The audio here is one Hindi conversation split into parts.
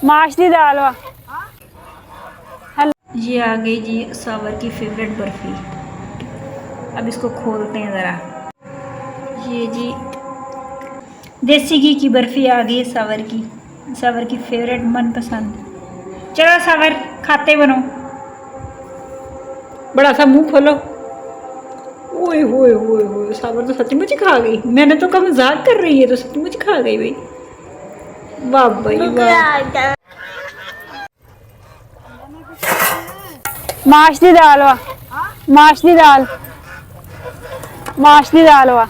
माश दी दाल वा। हेलो। ये आ गई जी सावर की फेवरेट बर्फ़ी। अब इसको खोलते हैं ज़रा। ये जी देसी घी की बर्फ़ी आ गई है सावर की फेवरेट मनपसंद। चलो सावर खाते बनो। बड़ा सा मुंह खोलो। ओए होए होए होए, सावर तो सचमुच खा गई। मैंने तो कहा मजाक कर रही है, तो सचमुच खा गई भाई। वाह भाई वाह। माश दी दाल वा। माश दी दाल। माश दी दाल वा।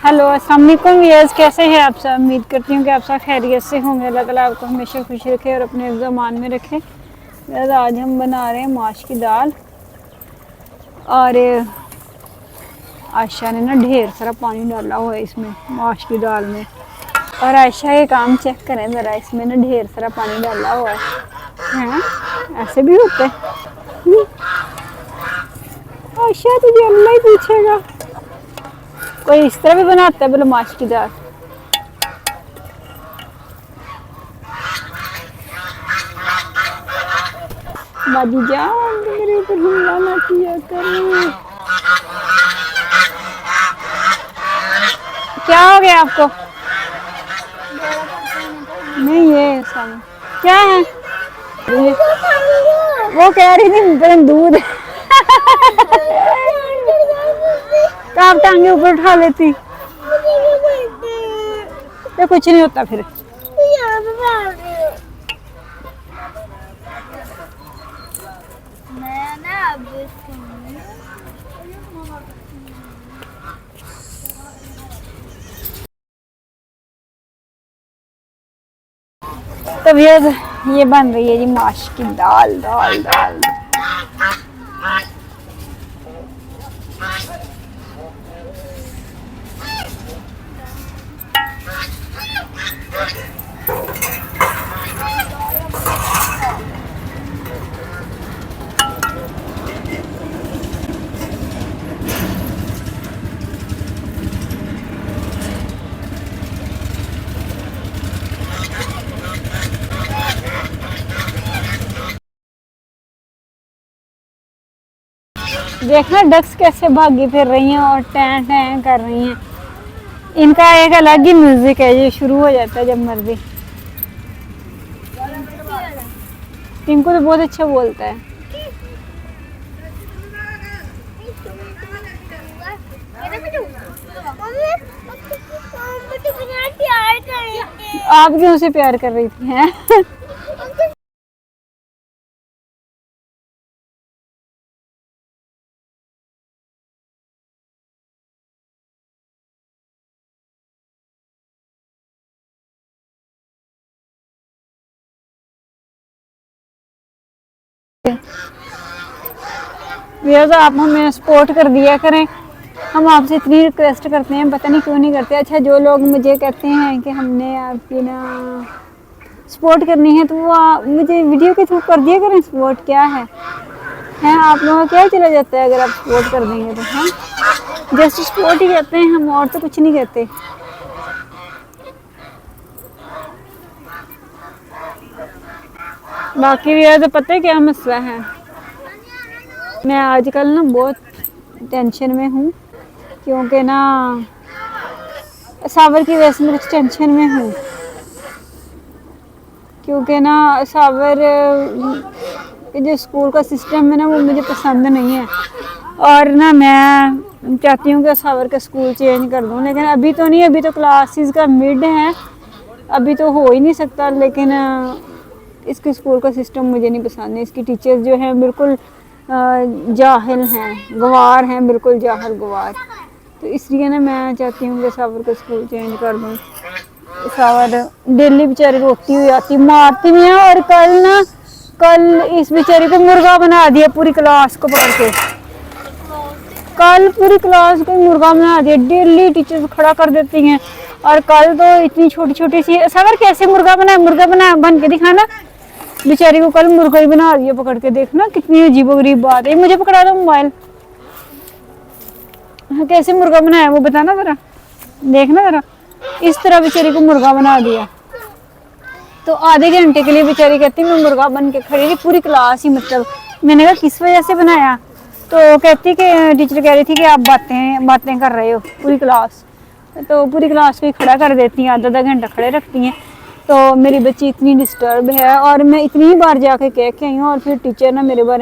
हेलो, अस्सलाम वालेकुम व्यूअर्स, कैसे हैं आप सब। उम्मीद करती हूँ कि आप सब खैरियत से होंगे। अल्लाह ताला आपको हमेशा खुश रखे और अपने ज़मान में रखे। आज हम बना रहे हैं माश की दाल, और आयशा ने ना ढेर सारा पानी डाला हुआ है इसमें माश की दाल में। और आयशा ये काम चेक करें ज़रा, इसमें ना ढेर सारा पानी डाला हुआ है। ऐसे भी होते हैं। आयशा तुझे अल्लाह ही पूछेगा। कोई इस तरह भी बनाता है बोलो माश की दाल। दादी जान मेरे ऊपर हमला ना किया करो। क्या हो गया आपको। नहीं ये सब क्या है। वो कह रही थी दूध। तो आप टांगे ऊपर उठा लेती तो कुछ नहीं होता फिर। तो ये बन रही है जी माश की दाल। दाल दाल देखना डक्स कैसे भागी फिर रही हैं और टैं टैं कर रही हैं। इनका एक अलग ही म्यूजिक है, ये शुरू हो जाता है जब मर्जी। टिंकू तो बहुत अच्छा बोलता है। आप क्यों उसे प्यार कर रही थी हैं? भैया तो आप हमें सपोर्ट कर दिया करें। हम आपसे इतनी रिक्वेस्ट करते हैं, पता नहीं क्यों नहीं करते। अच्छा, जो लोग मुझे कहते हैं कि हमने आपकी ना सपोर्ट करनी है, तो वो मुझे वीडियो के थ्रू कर दिया करें। सपोर्ट क्या है आप लोगों का क्या चला जाता है अगर आप सपोर्ट कर देंगे तो। हैं जस्ट सपोर्ट ही कहते हैं हम, और तो कुछ नहीं कहते। बाकी भैया तो पता है क्या मसला है। मैं आजकल ना बहुत टेंशन में हूँ, क्योंकि ना सावर की वजह से मैं कुछ टेंशन में हूँ। क्योंकि ना सावर के जो स्कूल का सिस्टम है ना, वो मुझे पसंद नहीं है। और ना मैं चाहती हूँ कि सावर का स्कूल चेंज कर दूँ, लेकिन अभी तो नहीं। अभी तो क्लासेस का मिड है, अभी तो हो ही नहीं सकता। लेकिन इसके स्कूल का सिस्टम मुझे नहीं पसंद है। इसकी टीचर्स जो हैं बिल्कुल जाहिल हैं, गवार हैं, बिल्कुल जाहिल गवार। तो इसलिए ना मैं चाहती हूँ कि सावर का स्कूल चेंज कर दूँ। सावर डेली बेचारी रोती हुई आती, मारती भी है। और कल इस बेचारी को मुर्गा बना दिया पूरी क्लास को पकड़ के। कल पूरी क्लास को मुर्गा बना दिया। डेली टीचर्स खड़ा कर देती हैं। और कल तो इतनी छोटी छोटी सी। सावर कैसे मुर्गा बना बन के दिखाना। बेचारी को कल मुर्गा ही बना दिया पकड़ के। देखना कितनी अजीबोगरीब बात है। मुझे पकड़ा दो मोबाइल। कैसे मुर्गा बनाया वो बताना जरा, देखना जरा। इस तरह बेचारी को मुर्गा बना दिया। तो आधे घंटे के लिए बेचारी कहती मैं मुर्गा बन के खड़ी रही, पूरी क्लास ही मतलब। मैंने कहा किस वजह से बनाया, तो कहती कि टीचर कह रही थी कि आप बातें बातें कर रहे हो पूरी क्लास। तो पूरी क्लास को ही खड़ा कर देती हैं, आधा आधा घंटा खड़े रखती हैं। तो मेरी बच्ची इतनी डिस्टर्ब है, और मैं इतनी ही बार जाके कह के आई हूँ, और फिर टीचर ना मेरे बारे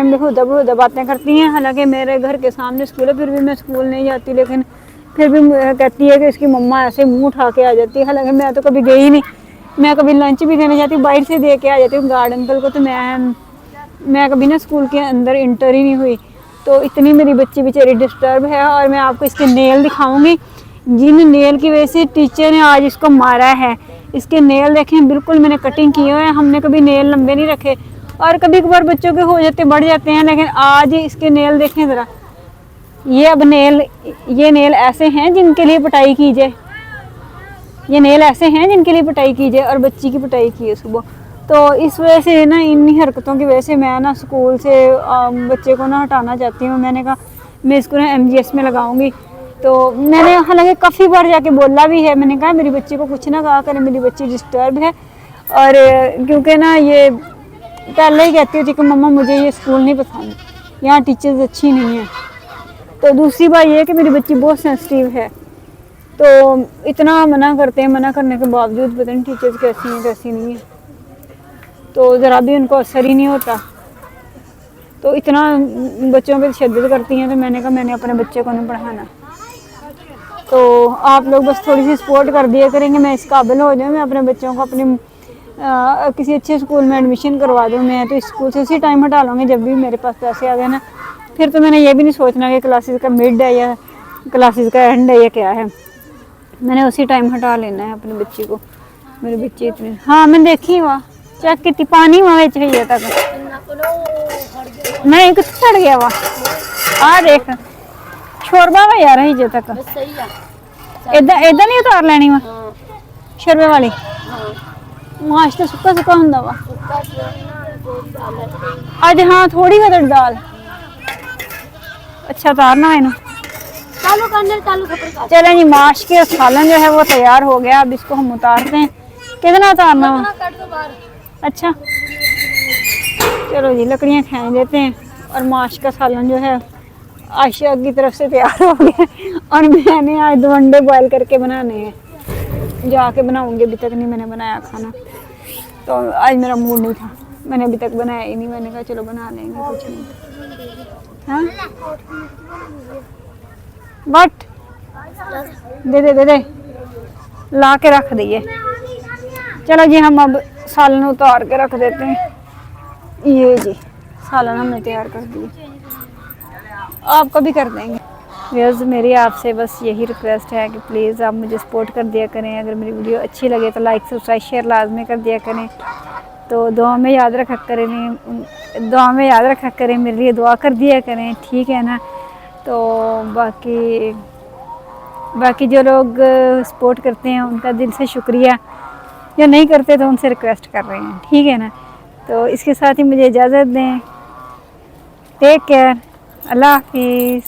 में बेहुदा बातें करती हैं। हालांकि मेरे घर के सामने स्कूल है, फिर भी मैं स्कूल नहीं जाती, लेकिन फिर भी कहती है कि इसकी मम्मा ऐसे मुंह उठा के आ जाती है। हालांकि मैं तो कभी गई नहीं, मैं कभी लंच भी देने जाती हूँ बाहर से दे के आ जाती हूँ गार्ड अंकल को। तो मैं कभी ना स्कूल के अंदर इंटर ही नहीं हुई। तो इतनी मेरी बच्ची बेचारी डिस्टर्ब है। और मैं आपको इसके नेल दिखाऊंगी, जिन नेल की वजह से टीचर ने आज इसको मारा है। इसके नेल देखें, बिल्कुल मैंने कटिंग किए हुए हैं। हमने कभी नेल लंबे नहीं रखे, और कभी कभार बच्चों के हो जाते बढ़ जाते हैं, लेकिन आज इसके नेल देखें ज़रा। ये नेल ऐसे हैं जिनके लिए पिटाई की जाए, ये नेल ऐसे हैं जिनके लिए पिटाई की जाए, और बच्ची की पिटाई की है सुबह। तो इस वजह से ना, इन हरकतों की वजह से मैं ना स्कूल से बच्चे को ना हटाना चाहती हूँ। मैंने कहा मैं इसको ना MGS में लगाऊंगी। तो मैंने हालांकि काफ़ी बार जाके बोला भी है, मैंने कहा मेरी बच्ची को कुछ ना कहा करें, मेरी बच्ची डिस्टर्ब है। और क्योंकि ना ये पहले ही कहती होती कि मम्मा मुझे ये स्कूल नहीं पसंद, यहाँ टीचर्स अच्छी नहीं है। तो दूसरी बात ये है कि मेरी बच्ची बहुत सेंसिटिव है। तो इतना मना करते हैं, मना करने के बावजूद पता नहीं टीचर्स कैसी हैं कैसी नहीं है, तो ज़रा भी उनको असर ही नहीं होता। तो इतना बच्चों पे तशद्दुद करती हैं। तो मैंने कहा मैंने अपने बच्चे को नहीं पढ़ाना। तो आप लोग बस थोड़ी सी सपोर्ट कर दिया करेंगे, मैं इस काबिल हो जाऊँ, मैं अपने बच्चों को अपने किसी अच्छे स्कूल में एडमिशन करवा दूँ। मैं तो इस स्कूल से उसी टाइम हटा लूँगी जब भी मेरे पास पैसे आ गए ना। फिर तो मैंने ये भी नहीं सोचना कि क्लासेस का मिड है या क्लासेस का एंड है या क्या है, मैंने उसी टाइम हटा लेना है अपनी बच्ची को। मेरी बच्ची इतनी, हाँ मैं देखी वहाँ चेक की पानी वहाँ चाहिए तक नहीं कुछ चढ़ गया वहाँ। आ देख शोरबा वा यार ही जे तक इदा नहीं उतार लेनी वा शोरबे वाली माश तो सुक्का सुक्का हुंदा वा अज। हाँ थोड़ी है दाल, अच्छा उतारना है ना। चले जी माश के सालन जो है वो तैयार हो गया। अब इसको हम उतारते हैं। कितना उतारना वा? अच्छा चलो जी लकड़ियाँ खींच देते हैं। और माश का सालन जो है आयशा की तरफ से तैयार हो गया। और मैंने आज 2 अंडे बॉयल करके बनाने हैं, जाके बनाऊंगी। अभी तक नहीं मैंने बनाया खाना, तो आज मेरा मूड नहीं था, मैंने अभी तक बनाया ही नहीं। मैंने कहा चलो बना लेंगे कुछ नहीं। हाँ बट दे ला के रख दिए। चलो जी हम अब सालन उतार के रख देते हैं। ये जी सालन हमने तैयार कर दिए, आपको भी कर देंगे। व्यूअर्स मेरी आपसे बस यही रिक्वेस्ट है कि प्लीज़ आप मुझे सपोर्ट कर दिया करें। अगर मेरी वीडियो अच्छी लगे तो लाइक सब्सक्राइब शेयर लाजमी कर दिया करें। तो दुआ में याद रखा करें, मेरे लिए दुआ कर दिया करें, ठीक है ना। तो बाकी जो लोग सपोर्ट करते हैं उनका दिल से शुक्रिया, जो नहीं करते तो उनसे रिक्वेस्ट कर रहे हैं, ठीक है ना। तो इसके साथ ही मुझे इजाज़त दें। टेक केयर, अल्लाह हाफिज़।